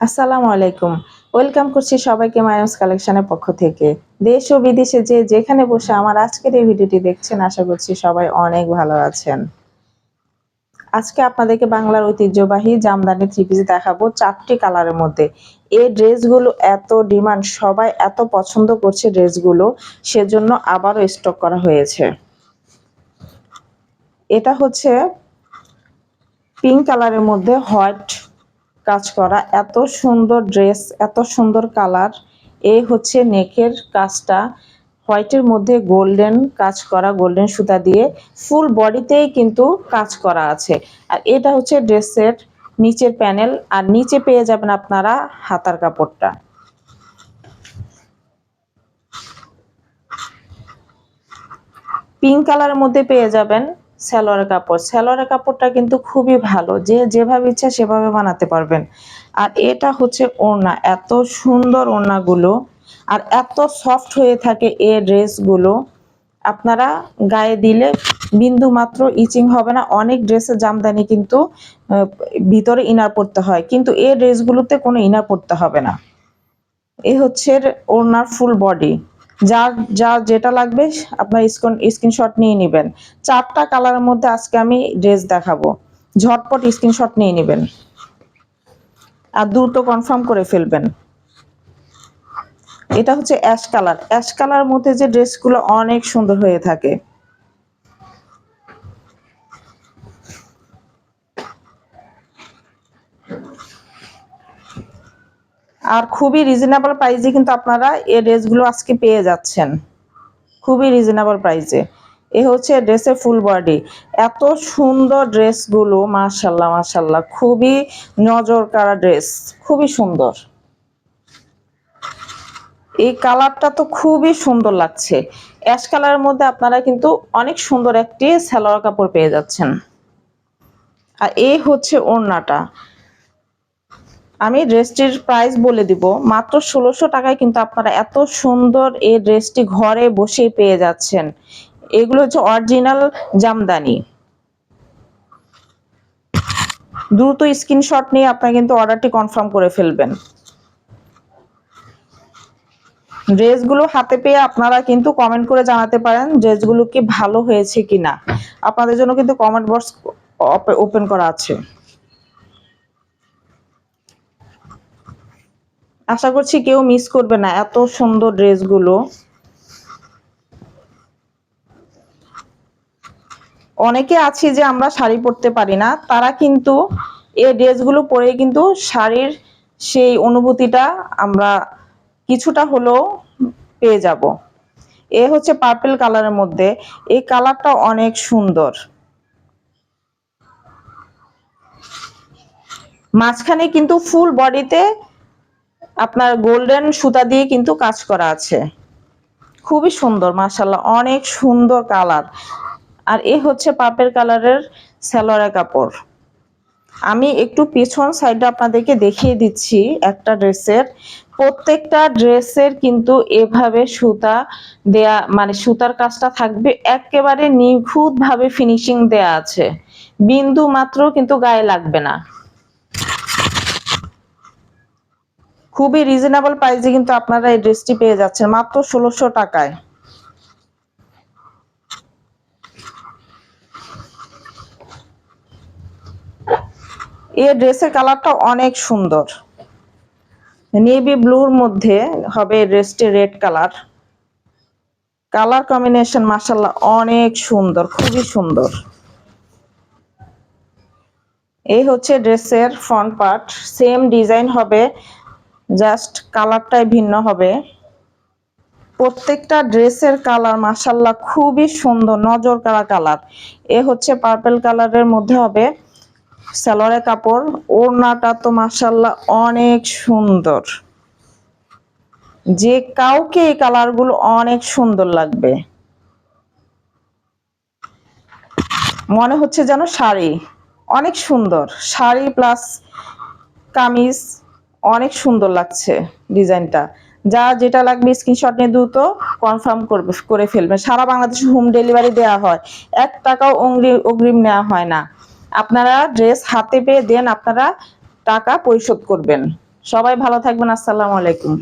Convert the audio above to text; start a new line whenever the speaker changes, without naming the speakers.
আসসালামু আলাইকুম। ওয়েলকাম করছি সবাইকে মায়ামস কালেকশনের পক্ষ থেকে। দেশ ও বিদেশে যে যেখানে বসে আমার আজকের এই ভিডিওটি দেখছেন, আশা করছি সবাই অনেক ভালো আছেন। আজকে আপনাদেরকে বাংলার ঐতিহ্যবাহী জামদানি থ্রি পিস দেখাবো 4টি কালারের মধ্যে। এই ড্রেসগুলো এত ডিমান্ড, সবাই এত পছন্দ করছে ড্রেসগুলো, সেজন্য আবারও স্টক করা হয়েছে। এটা হচ্ছে পিঙ্ক কালারের মধ্যে হোয়াইট কাজ করা, এত সুন্দর ড্রেস, এত সুন্দর কালার। এই হচ্ছে নেকের কাজটা হোয়াইটের মধ্যে গোল্ডেন কাজ করা, গোল্ডেন সুতা দিয়ে ফুল বডিতেই কিন্তু কাজ করা আছে। আর এটা হচ্ছে ড্রেসের নিচের প্যানেল, আর নিচে পেয়ে যাবেন আপনারা হাতার কাপড়টা। পিঙ্ক কালারের মধ্যে পেয়ে যাবেন সালোয়ারের কাপড়। সালোয়ারের কাপড়টা কিন্তু খুবই ভালো, যে যেভাবে ইচ্ছা সেভাবে বানাতে পারবেন। আর এটা হচ্ছে ওড়না, এত সুন্দর ওড়নাগুলো, আর এত সফট হয়ে থাকে এই ড্রেসগুলো, আপনারা গায়ে দিলে বিন্দু মাত্র ইচিং হবে না। অনেক ড্রেসের জামদানি কিন্তু ভিতরে ইনার পড়তে হয়, কিন্তু এই ড্রেসগুলোতে কোনো ইনার পড়তে হবে না। এই হচ্ছে ওড়নার ফুল বডি। যার যার যেটা লাগবে আপনার স্ক্রিনশট নিয়ে নেবেন। 4টা কালারের মধ্যে আজকে আমি ড্রেস দেখাবো, ঝটপট স্ক্রিনশট নিয়ে নেবেন আর দ্রুত কনফার্ম করে ফেলবেন। এটা হচ্ছে অ্যাশ কালার। অ্যাশ কালারের মধ্যে যে ড্রেসগুলো অনেক সুন্দর হয়ে থাকে। আর খুবই রিজনেবল প্রাইসে কিন্তু আপনারা এই ড্রেসগুলো আজকে পেয়ে যাচ্ছেন, খুবই রিজনেবল প্রাইসে। এ হচ্ছে ড্রেসের ফুল বডি। এত সুন্দর ড্রেসগুলো, মাশাল্লাহ মাশাল্লাহ, খুবই নজর কাড়া ড্রেস, খুবই সুন্দর। এই কালারটা তো খুবই সুন্দর লাগছে। অ্যাশ কালারের মধ্যে আপনারা কিন্তু অনেক সুন্দর একটি সালোয়ার কাপড় পেয়ে যাচ্ছেন। আর এই হচ্ছে ওড়নাটা। আমি ড্রেসটির প্রাইস বলে দিব, মাত্র 1600 টাকায় কিন্তু আপনারা এত সুন্দর এই ড্রেসটি ঘরে বসে পেয়ে যাচ্ছেন। এগুলো হচ্ছে অরিজিনাল জামদানি। দ্রুত স্ক্রিনশট নিয়ে আপনারা কিন্তু অর্ডারটি কনফার্ম করে ফেলবেন। ড্রেসগুলো হাতে পেয়ে আপনারা কিন্তু কমেন্ট করে জানাতে পারেন ড্রেসগুলো কি ভালো হয়েছে কিনা। আপনাদের জন্য কিন্তু কমেন্ট বক্স ওপেন করা আছে। আশা করছি কেউ মিস করবে না এত সুন্দর ড্রেসগুলো। অনেকে আছি যে আমরা শাড়ি পরতে পারি না, তারা কিন্তু এই ড্রেসগুলো পরে কিন্তু শাড়ির সেই অনুভূতিটা আমরা কিছুটা হলেও পেয়ে যাব। এ হচ্ছে পার্পল কালারের মধ্যে, এই কালারটা অনেক সুন্দর। মাঝখানে কিন্তু ফুল বডিতে আপনার গোল্ডেন সুতা দিয়ে কিন্তু কাজ করা আছে, খুবই সুন্দর মাশাআল্লাহ, অনেক সুন্দর কালার। আর এ হচ্ছে পার্পল কালারের সালোয়ারের কাপড়। আমি একটু পিছন সাইডে আপনাদেরকে দেখিয়ে দিচ্ছি একটা ড্রেসের। প্রত্যেকটা ড্রেসের কিন্তু এভাবে সুতা দেয়া, মানে সুতার কাজটা থাকবে একেবারে নিখুঁত ভাবে ফিনিশিং দেয়া আছে, বিন্দু মাত্র কিন্তু গায়ে লাগবে না। খুবই রিজনেবল প্রাইসে কিন্তু আপনারা এই ড্রেসটি পেয়ে যাচ্ছেন মাত্র 1600 টাকায়। এই ড্রেসের কালারটা অনেক সুন্দর, নেভি ব্লুর মধ্যে হবে ড্রেসটি রেড কালার। কালার কম্বিনেশন মাশাআল্লাহ অনেক সুন্দর, খুবই সুন্দর। এই হচ্ছে ড্রেসের ফ্রন্ট পার্ট, সেম ডিজাইন হবে, জাস্ট কালারটাই ভিন্ন হবে। প্রত্যেকটা ড্রেসের কালার মাশাআল্লাহ খুবই সুন্দর, নজর কাড়া কালার। এ হচ্ছে পার্পল কালারের মধ্যে হবে সালোয়ারের কাপড়। ওড়নাটা তো মাশাআল্লাহ অনেক সুন্দর, যে কাউকে এই কালারগুলো অনেক সুন্দর লাগবে, মনে হচ্ছে যেন শাড়ি। অনেক সুন্দর শাড়ি প্লাস কামিজ, অনেক সুন্দর লাগছে ডিজাইনটা। যা যেটা লাগবে স্ক্রিনশট নিয়ে দ্রুত কনফার্ম করে ফেলবেন। সারা বাংলাদেশে হোম ডেলিভারি দেওয়া হয়, 1 টাকাও অগ্রিম নেওয়া হয় না। আপনারা ড্রেস হাতে পেয়ে দেন আপনারা টাকা পরিশোধ করবেন। সবাই ভালো থাকবেন। আসসালামু আলাইকুম।